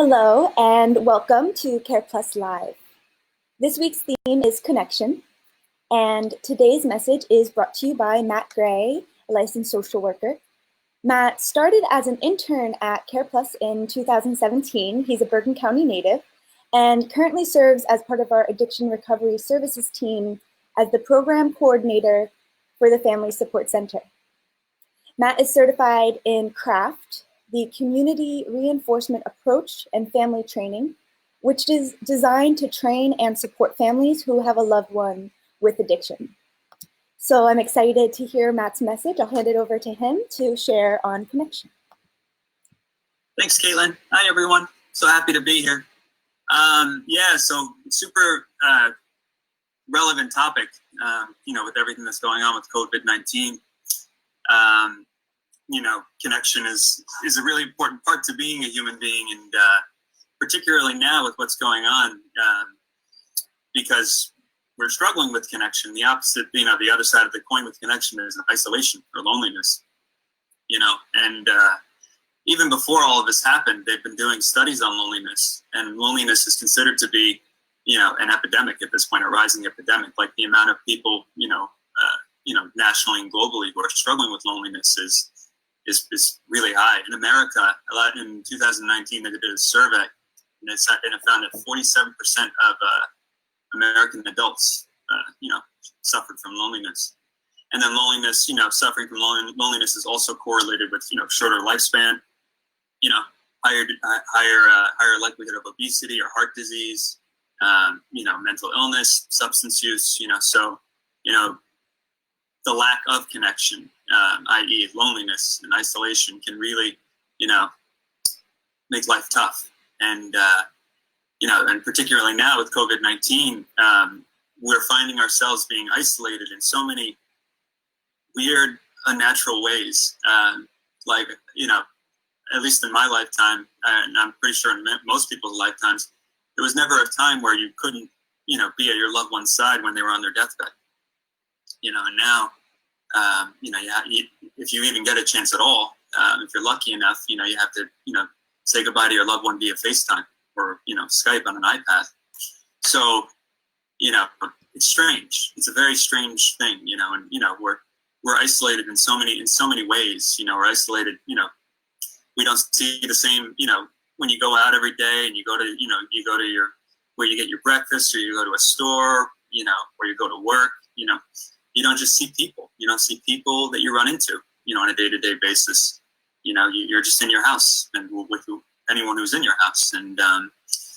Hello and welcome to Care Plus Live. This week's theme is connection, and today's message is brought to you by Matt Gray, a licensed social worker. Matt started as an intern at Care Plus in 2017. He's a Bergen County native and currently serves as part of our addiction recovery services team as the program coordinator for the Family Support Center. Matt is certified in CRAFT, the Community Reinforcement Approach and Family Training, which is designed to train and support families who have a loved one with addiction. So I'm excited to hear Matt's message. I'll hand it over to him to share on connection. Thanks, Caitlin. Hi, everyone. So happy to be here. So super relevant topic, with everything that's going on with COVID-19. Connection is a really important part to being a human being, and particularly now with what's going on, because we're struggling with connection. The opposite, the other side of the coin with connection is isolation or loneliness. And even before all of this happened, they've been doing studies on loneliness, and loneliness is considered to be, an epidemic at this point, a rising epidemic. Like the amount of people, nationally and globally who are struggling with loneliness is really high. In America, in 2019, they did a survey, and it found that 47% of American adults, suffered from loneliness. And then loneliness, suffering from loneliness is also correlated with, shorter lifespan, higher likelihood of obesity or heart disease, mental illness, substance use, so, the lack of connection, i.e. loneliness and isolation, can really, make life tough. And, and particularly now with COVID-19, we're finding ourselves being isolated in so many weird, unnatural ways. At least in my lifetime, and I'm pretty sure in most people's lifetimes, there was never a time where you couldn't, be at your loved one's side when they were on their deathbed. And now, if you even get a chance at all, if you're lucky enough, you have to, say goodbye to your loved one via FaceTime or, Skype on an iPad. So, it's strange. It's a very strange thing, and, we're isolated in so many ways. We're isolated, we don't see the same, when you go out every day and you go to where you get your breakfast, or you go to a store, or you go to work, you don't just see people. You don't see people that you run into, on a day-to-day basis. You're just in your house and with anyone who's in your house. And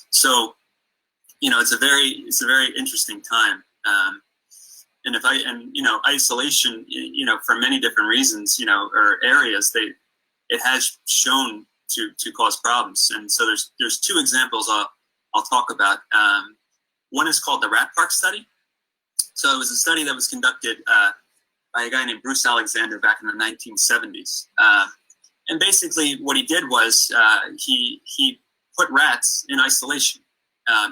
so, it's a very interesting time. And isolation, for many different reasons, or areas, it has shown to cause problems. And so there's two examples I'll talk about. One is called the Rat Park study. So it was a study that was conducted by a guy named Bruce Alexander back in the 1970s. And basically what he did was he put rats in isolation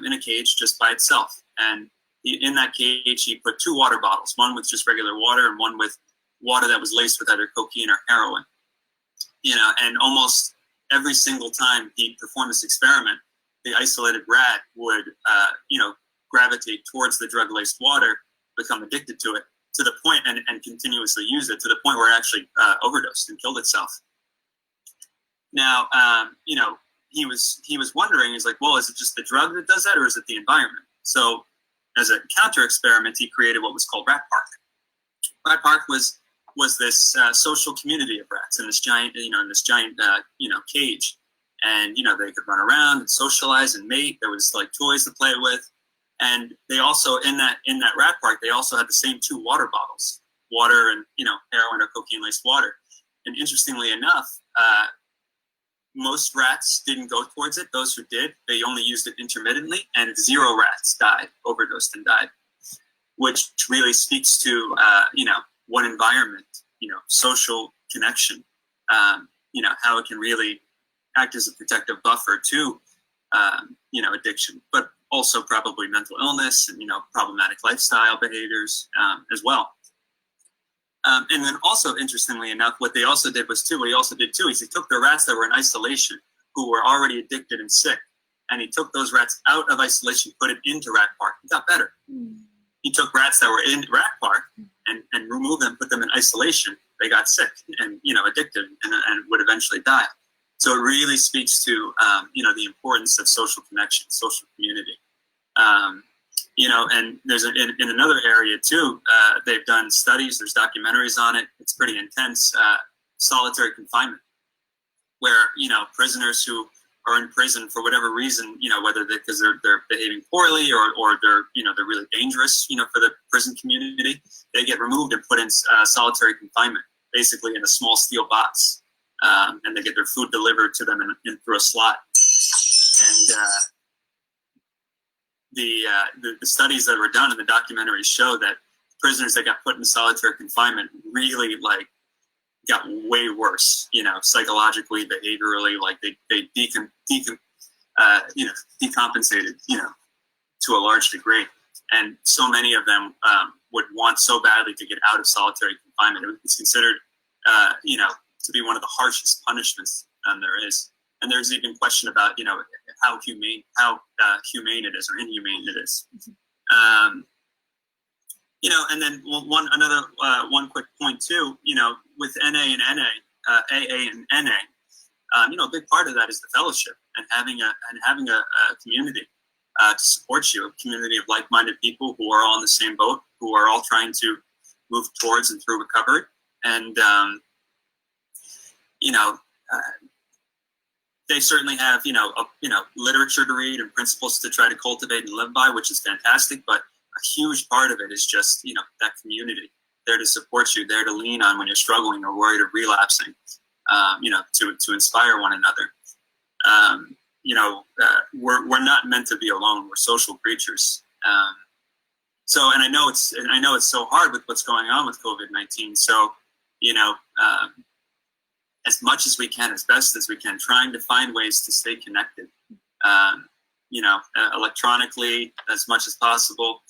in a cage just by itself. And in that cage, he put two water bottles, one with just regular water and one with water that was laced with either cocaine or heroin. And almost every single time he performed this experiment, the isolated rat would, gravitate towards the drug-laced water, become addicted to it, to the point, and continuously use it to the point where it actually overdosed and killed itself. Now, he was wondering, he's like, well, is it just the drug that does that, or is it the environment? So, as a counter experiment, he created what was called Rat Park. Rat Park was this social community of rats in this giant, cage, and they could run around and socialize and mate. There was like toys to play with. And they also, in that Rat Park, they also had the same two water bottles, water and, heroin or cocaine-laced water. And interestingly enough, most rats didn't go towards it. Those who did, they only used it intermittently, and 0 rats died, overdosed and died, which really speaks to, what environment, social connection, how it can really act as a protective buffer to, addiction, but also probably mental illness and, problematic lifestyle behaviors as well. And then also, interestingly enough, what he also did too is he took the rats that were in isolation, who were already addicted and sick, and he took those rats out of isolation, put it into Rat Park. It got better. He took rats that were in Rat Park and removed them, put them in isolation. They got sick and, addicted and would eventually die. So it really speaks to, the importance of social connection, social community. And there's in another area too, they've done studies, there's documentaries on it. It's pretty intense, solitary confinement, where, prisoners who are in prison for whatever reason, whether because they're behaving poorly or they're really dangerous, for the prison community, they get removed and put in solitary confinement, basically in a small steel box, and they get their food delivered to them in through a slot. And the studies that were done in the documentary show that prisoners that got put in solitary confinement really got way worse, psychologically, behaviorally, like they decompensated, to a large degree. And so many of them would want so badly to get out of solitary confinement. It was considered, to be one of the harshest punishments there is. And there's even question about, how humane it is or inhumane it is. And then one quick point too, with NA and NA, AA and NA, a big part of that is the fellowship and having a community to support you, a community of like-minded people who are all in the same boat, who are all trying to move towards and through recovery. And, they certainly have, literature to read and principles to try to cultivate and live by, which is fantastic. But a huge part of it is just, that community there to support you, there to lean on when you're struggling or worried or relapsing, to inspire one another. We're not meant to be alone. We're social creatures. And I know it's so hard with what's going on with COVID-19. So, as much as we can, as best as we can, trying to find ways to stay connected, electronically as much as possible.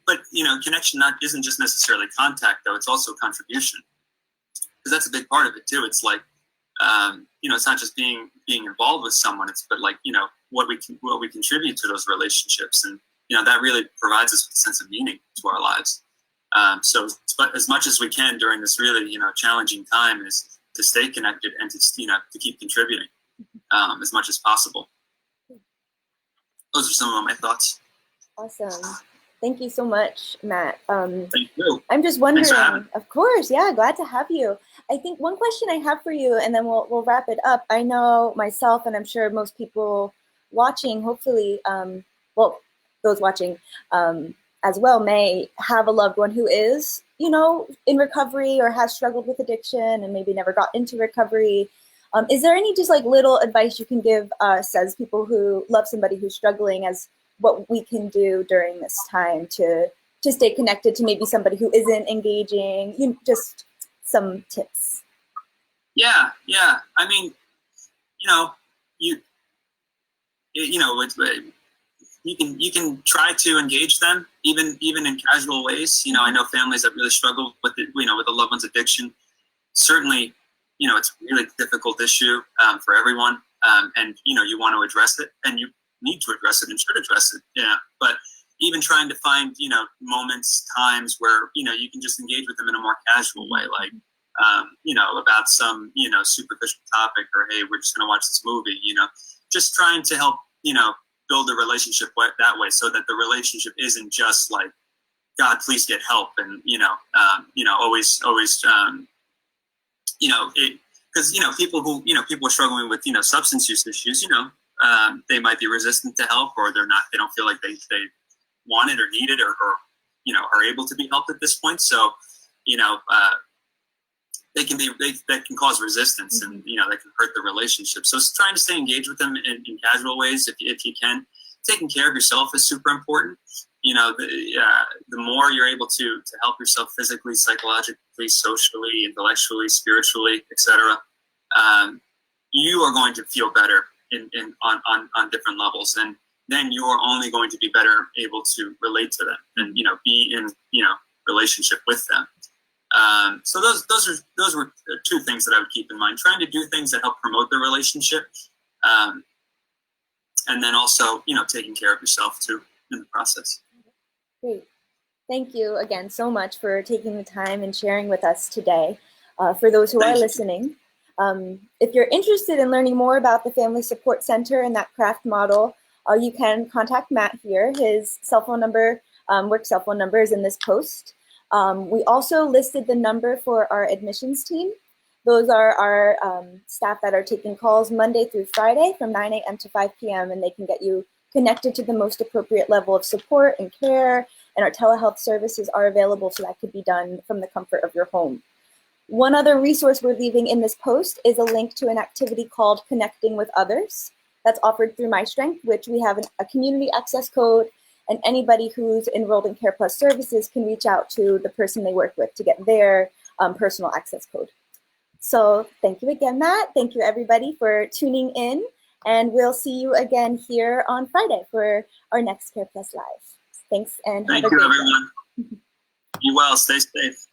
But connection isn't just necessarily contact, though. It's also contribution, because that's a big part of it too. It's like, it's not just being involved with someone. It's what we contribute to those relationships, and that really provides us with a sense of meaning to our lives. So, but as much as we can during this really challenging time is to stay connected and to keep contributing as much as possible. Those are some of my thoughts. Awesome. Thank you so much, Matt. Thank you. I'm just wondering, of course, yeah, glad to have you. I think one question I have for you, and then we'll wrap it up. I know myself, and I'm sure most people watching, hopefully, those watching as well may have a loved one who is, in recovery or has struggled with addiction and maybe never got into recovery. Is there any just little advice you can give us as people who love somebody who's struggling, as what we can do during this time to stay connected to maybe somebody who isn't engaging? Just some tips. Yeah. I mean, you can try to engage them even in casual ways. I know families that really struggle with it, with a loved one's addiction. Certainly, it's a really difficult issue for everyone. And you want to address it, and you need to address it and should address it. Yeah. But even trying to find, moments, times where, you can just engage with them in a more casual way, like, about some, superficial topic, or, hey, we're just going to watch this movie, just trying to help, build a relationship that way, so that the relationship isn't just like, God, please get help. And, always, because, people who, people are struggling with, substance use issues, they might be resistant to help, or they don't feel like they want it or need it, or are able to be helped at this point. So, that can cause resistance, and, that can hurt the relationship. So it's trying to stay engaged with them in casual ways, if you can. Taking care of yourself is super important. The more you're able to help yourself physically, psychologically, socially, intellectually, spiritually, etc., you are going to feel better on different levels, and then you are only going to be better able to relate to them and be in relationship with them. So those were two things that I would keep in mind. Trying to do things that help promote the relationship, And then also, taking care of yourself too in the process. Great. Thank you again so much for taking the time and sharing with us today. For those who are listening, if you're interested in learning more about the Family Support Center and that craft model, you can contact Matt here. His cell phone number, work cell phone number, is in this post. We also listed the number for our admissions team. Those are our staff that are taking calls Monday through Friday from 9 a.m. to 5 p.m. and they can get you connected to the most appropriate level of support and care, and our telehealth services are available, so that could be done from the comfort of your home. One other resource we're leaving in this post is a link to an activity called Connecting with Others that's offered through MyStrength, which we have a community access code, and anybody who's enrolled in Care Plus services can reach out to the person they work with to get their personal access code. So thank you again, Matt. Thank you, everybody, for tuning in. And we'll see you again here on Friday for our next Care Plus Live. Thanks, and thank you, everyone. Be well. Stay safe.